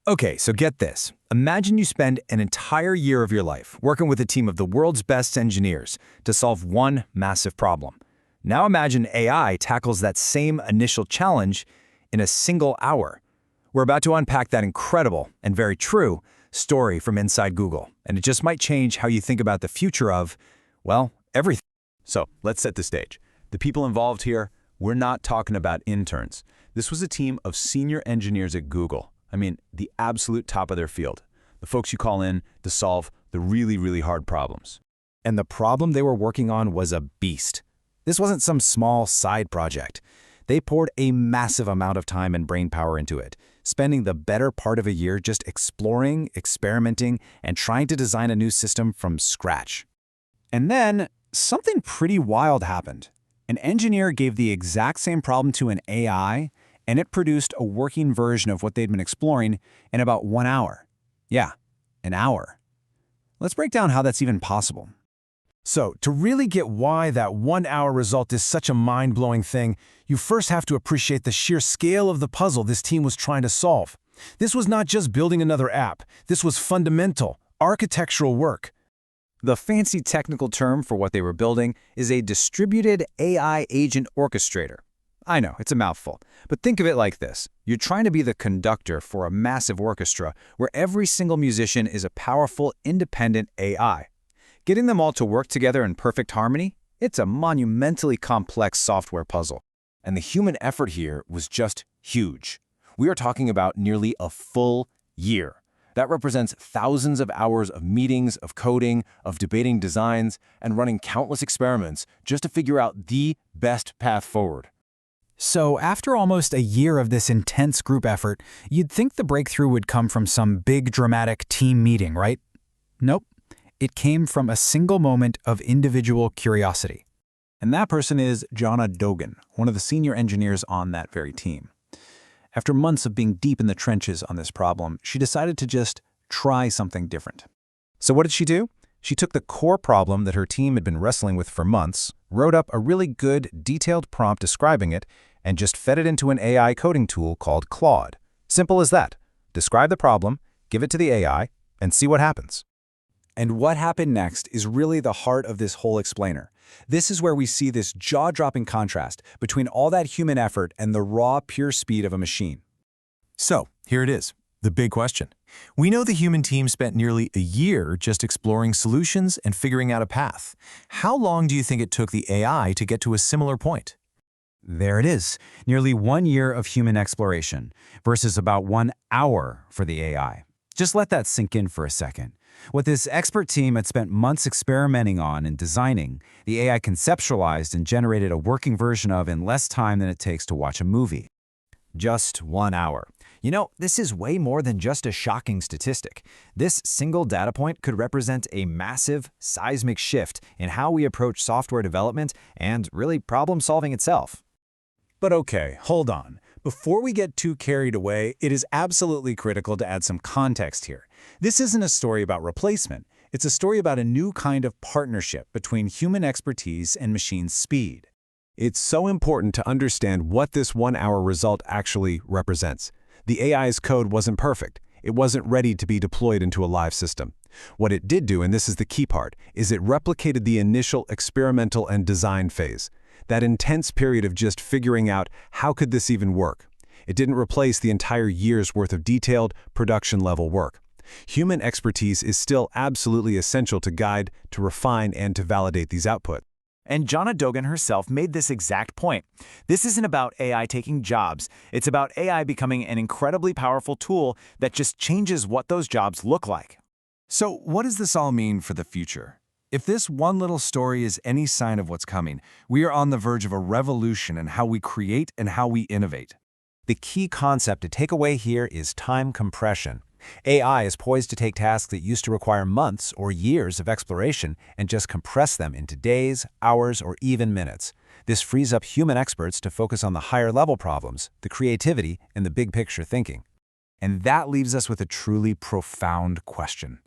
Okay, so get this. Imagine you spend an entire year of your life working with a team of the world's best engineers to solve one massive problem. Now imagine AI tackles that same initial challenge in a single hour. We're about to unpack that incredible and very true story from inside Google, and it just might change how you think about the future of, well, everything. So let's set the stage. The people involved here, we're not talking about interns. This was a team of senior engineers at Google. I mean, the absolute top of their field. The folks you call in to solve the really, really hard problems. And the problem they were working on was a beast. This wasn't some small side project. They poured a massive amount of time and brainpower into it, spending the better part of a year just exploring, experimenting, and trying to design a new system from scratch. And then, something pretty wild happened. An engineer gave the exact same problem to an AI, and it produced a working version of what they'd been exploring in about 1 hour. Yeah, an hour. Let's break down how that's even possible. So, to really get why that 1-hour result is such a mind-blowing thing, you first have to appreciate the sheer scale of the puzzle this team was trying to solve. This was not just building another app. This was fundamental, architectural work. The fancy technical term for what they were building is a distributed AI agent orchestrator. I know, it's a mouthful, but think of it like this. You're trying to be the conductor for a massive orchestra where every single musician is a powerful, independent AI. Getting them all to work together in perfect harmony, it's a monumentally complex software puzzle. And the human effort here was just huge. We are talking about nearly a full year. That represents thousands of hours of meetings, of coding, of debating designs, and running countless experiments just to figure out the best path forward. So after almost a year of this intense group effort, you'd think the breakthrough would come from some big dramatic team meeting, right? Nope. It came from a single moment of individual curiosity. And that person is Jaana Dogan, one of the senior engineers on that very team. After months of being deep in the trenches on this problem, she decided to just try something different. So what did she do? She took the core problem that her team had been wrestling with for months, wrote up a really good, detailed prompt describing it, and just fed it into an AI coding tool called Claude. Simple as that. Describe the problem, give it to the AI, and see what happens. And what happened next is really the heart of this whole explainer. This is where we see this jaw-dropping contrast between all that human effort and the raw, pure speed of a machine. So, here it is, the big question. We know the human team spent nearly a year just exploring solutions and figuring out a path. How long do you think it took the AI to get to a similar point? There it is, nearly 1 year of human exploration versus about 1 hour for the AI. Just let that sink in for a second. What this expert team had spent months experimenting on and designing, the AI conceptualized and generated a working version of in less time than it takes to watch a movie. Just 1 hour. You know, this is way more than just a shocking statistic. This single data point could represent a massive, seismic shift in how we approach software development and really problem-solving itself. But okay, hold on. Before we get too carried away, it is absolutely critical to add some context here. This isn't a story about replacement. It's a story about a new kind of partnership between human expertise and machine speed. It's so important to understand what this 1-hour result actually represents. The AI's code wasn't perfect. It wasn't ready to be deployed into a live system. What it did do, and this is the key part, is it replicated the initial experimental and design phase. That intense period of just figuring out how could this even work. It didn't replace the entire year's worth of detailed, production-level work. Human expertise is still absolutely essential to guide, to refine, and to validate these outputs. And Jaana Dogan herself made this exact point. This isn't about AI taking jobs. It's about AI becoming an incredibly powerful tool that just changes what those jobs look like. So what does this all mean for the future? If this one little story is any sign of what's coming, we are on the verge of a revolution in how we create and how we innovate. The key concept to take away here is time compression. AI is poised to take tasks that used to require months or years of exploration and just compress them into days, hours, or even minutes. This frees up human experts to focus on the higher-level problems, the creativity, and the big-picture thinking. And that leaves us with a truly profound question.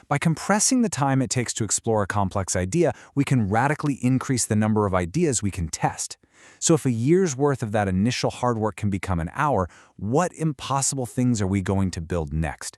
By compressing the time it takes to explore a complex idea, we can radically increase the number of ideas we can test. So if a year's worth of that initial hard work can become an hour, what impossible things are we going to build next?